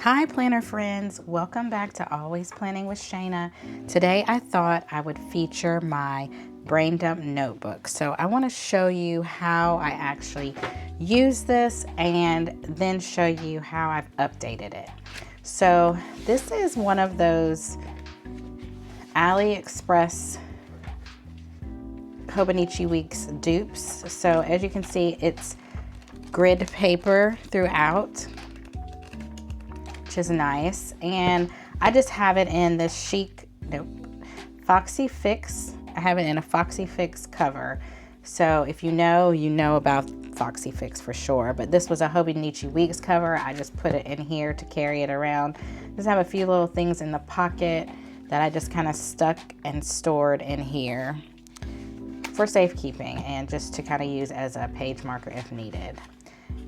Hi planner friends, welcome back to Always Planning with Shanna. Today I thought I would feature my brain dump notebook. So I want to show you how I actually use this and then show you how I've updated it. So this is one of those AliExpress Hobonichi Weeks dupes. So as you can see, it's grid paper throughout, which is nice, and I just have it in this Foxy Fix. I have it in a Foxy Fix cover. So if you know, you know about Foxy Fix for sure, but this was a Hobonichi Weeks cover. I just put it in here to carry it around. Just have a few little things in the pocket that I just kind of stuck and stored in here for safekeeping and just to kind of use as a page marker if needed.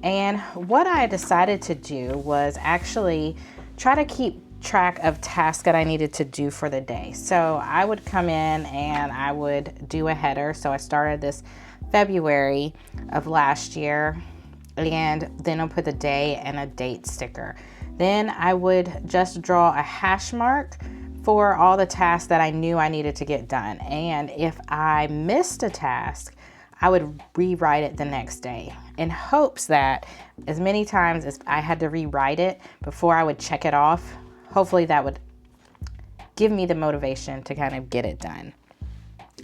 And what I decided to do was actually try to keep track of tasks that I needed to do for the day. So I would come in and I would do a header. So I started this February of last year, and then I'll put the day and a date sticker. Then I would just draw a hash mark for all the tasks that I knew I needed to get done. And if I missed a task, I would rewrite it the next day in hopes that as many times as I had to rewrite it before I would check it off, hopefully that would give me the motivation to kind of get it done.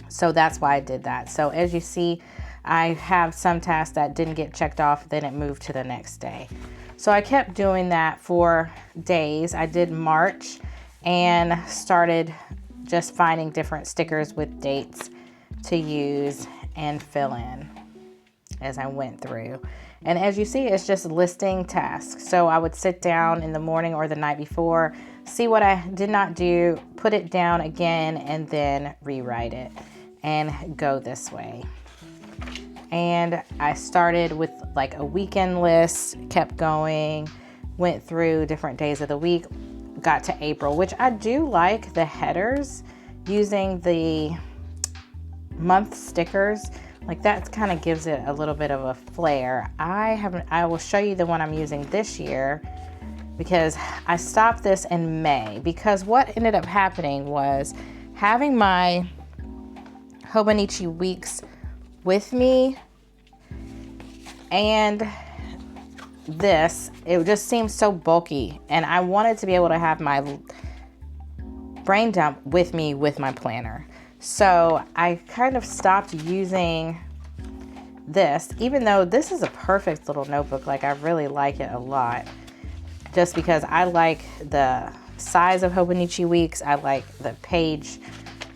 So that's why I did that. So as you see, I have some tasks that didn't get checked off, then it moved to the next day. So I kept doing that for days. I did March and started just finding different stickers with dates to use and fill in as I went through. And as you see, it's just listing tasks. So I would sit down in the morning or the night before, see what I did not do, put it down again, and then rewrite it and go this way. And I started with like a weekend list, kept going, went through different days of the week, got to April, which I do like the headers using the month stickers. Like that kind of gives it a little bit of a flair. I will show you the one I'm using this year because I stopped this in May, because what ended up happening was having my Hobonichi Weeks with me and it just seemed so bulky, and I wanted to be able to have my brain dump with me with my planner. So I kind of stopped using this, even though this is a perfect little notebook. Like I really like it a lot, just because I like the size of Hobonichi Weeks. I like the page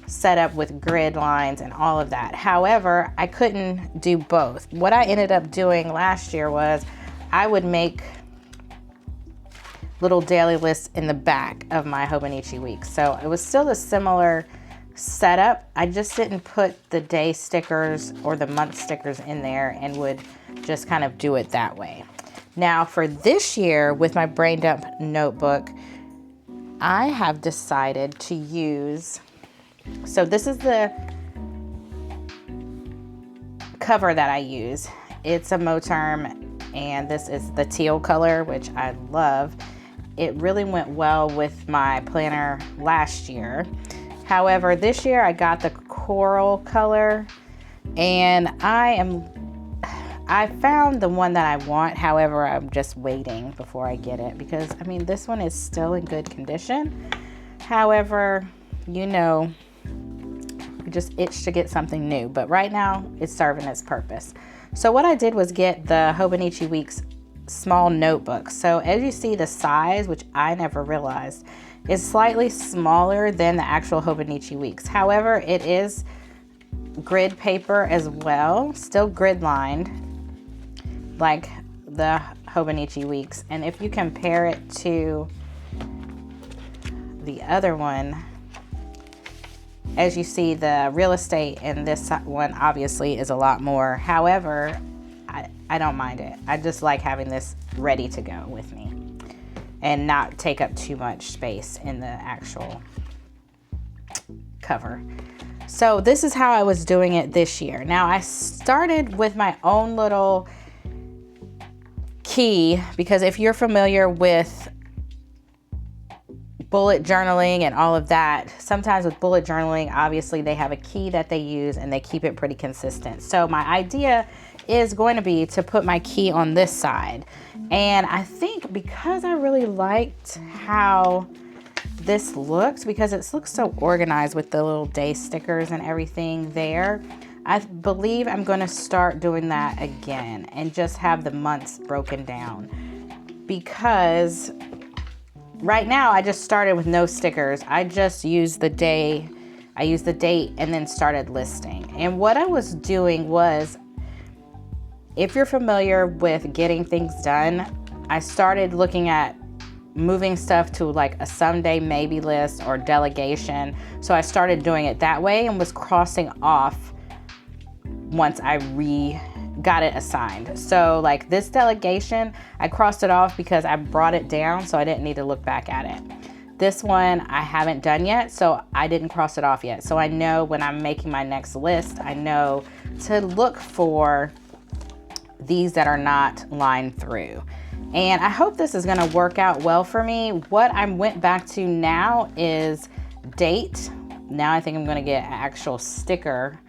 setup with grid lines and all of that. However, I couldn't do both. What I ended up doing last year was I would make little daily lists in the back of my Hobonichi Weeks. So it was still a similar setup. I just didn't put the day stickers or the month stickers in there and would just kind of do it that way. Now for this year with my brain dump notebook, I have decided to use, so this is the cover that I use. It's a Moterm, and this is the teal color, which I love. It really went well with my planner last year. However, this year I got the coral color, and I found the one that I want. However, I'm just waiting before I get it because I mean, this one is still in good condition. However, you know, we just itch to get something new, but right now it's serving its purpose. So what I did was get the Hobonichi Weeks small notebook. So as you see, the size, which I never realized, is slightly smaller than the actual Hobonichi Weeks. However, it is grid paper as well, still grid lined like the Hobonichi Weeks. And if you compare it to the other one, as you see, the real estate in this one obviously is a lot more. However, I don't mind it. I just like having this ready to go with me and not take up too much space in the actual cover. So this is how I was doing it this year. Now I started with my own little key, because if you're familiar with bullet journaling and all of that. Sometimes with bullet journaling, obviously they have a key that they use and they keep it pretty consistent. So my idea is going to be to put my key on this side. And I think because I really liked how this looks, because it looks so organized with the little day stickers and everything there, I believe I'm going to start doing that again and just have the months broken down. Because right now I just started with no stickers. I just used the day, I used the date and then started listing. And what I was doing was, if you're familiar with getting things done, I started looking at moving stuff to like a someday maybe list or delegation. So I started doing it that way and was crossing off once I got it assigned. So like this delegation, I crossed it off because I brought it down so I didn't need to look back at it. This one I haven't done yet, so I didn't cross it off yet. So I know when I'm making my next list, I know to look for these that are not lined through. And I hope this is gonna work out well for me. What I went back to now is date. Now I think I'm gonna get an actual sticker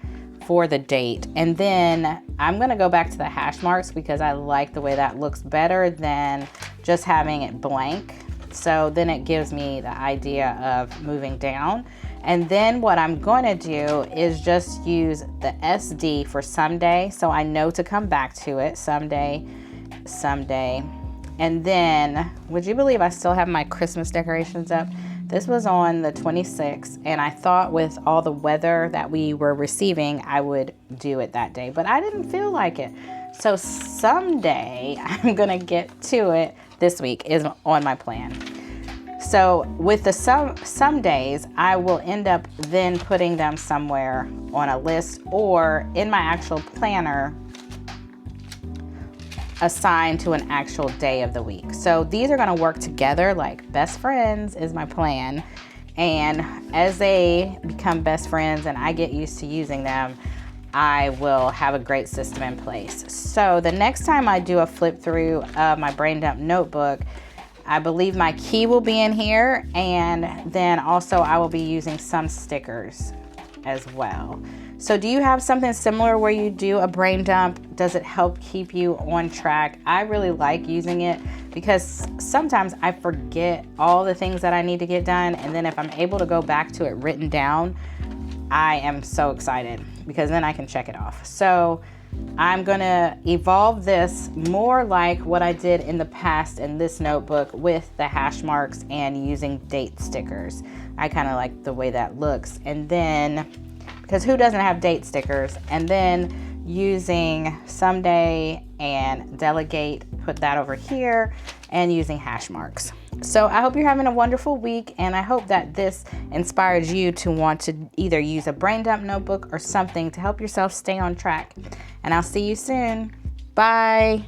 for the date. And then I'm gonna go back to the hash marks because I like the way that looks better than just having it blank. So then it gives me the idea of moving down. And then what I'm going to do is just use the SD for someday, so I know to come back to it someday. And then, would you believe I still have my Christmas decorations up? This was on the 26th, and I thought with all the weather that we were receiving, I would do it that day, but I didn't feel like it. So someday I'm gonna get to it. This week is on my plan. So with the some days, I will end up then putting them somewhere on a list or in my actual planner assigned to an actual day of the week. So these are gonna work together like best friends is my plan. And as they become best friends and I get used to using them, I will have a great system in place. So the next time I do a flip through of my brain dump notebook, I believe my key will be in here, and then also I will be using some stickers as well. So do you have something similar where you do a brain dump? Does it help keep you on track? I really like using it because sometimes I forget all the things that I need to get done, and then if I'm able to go back to it written down, I am so excited because then I can check it off. So I'm gonna evolve this more like what I did in the past in this notebook with the hash marks and using date stickers. I kind of like the way that looks. And then, because who doesn't have date stickers? And then using someday and delegate, put that over here, and using hash marks. So I hope you're having a wonderful week, and I hope that this inspires you to want to either use a brain dump notebook or something to help yourself stay on track. And I'll see you soon. Bye.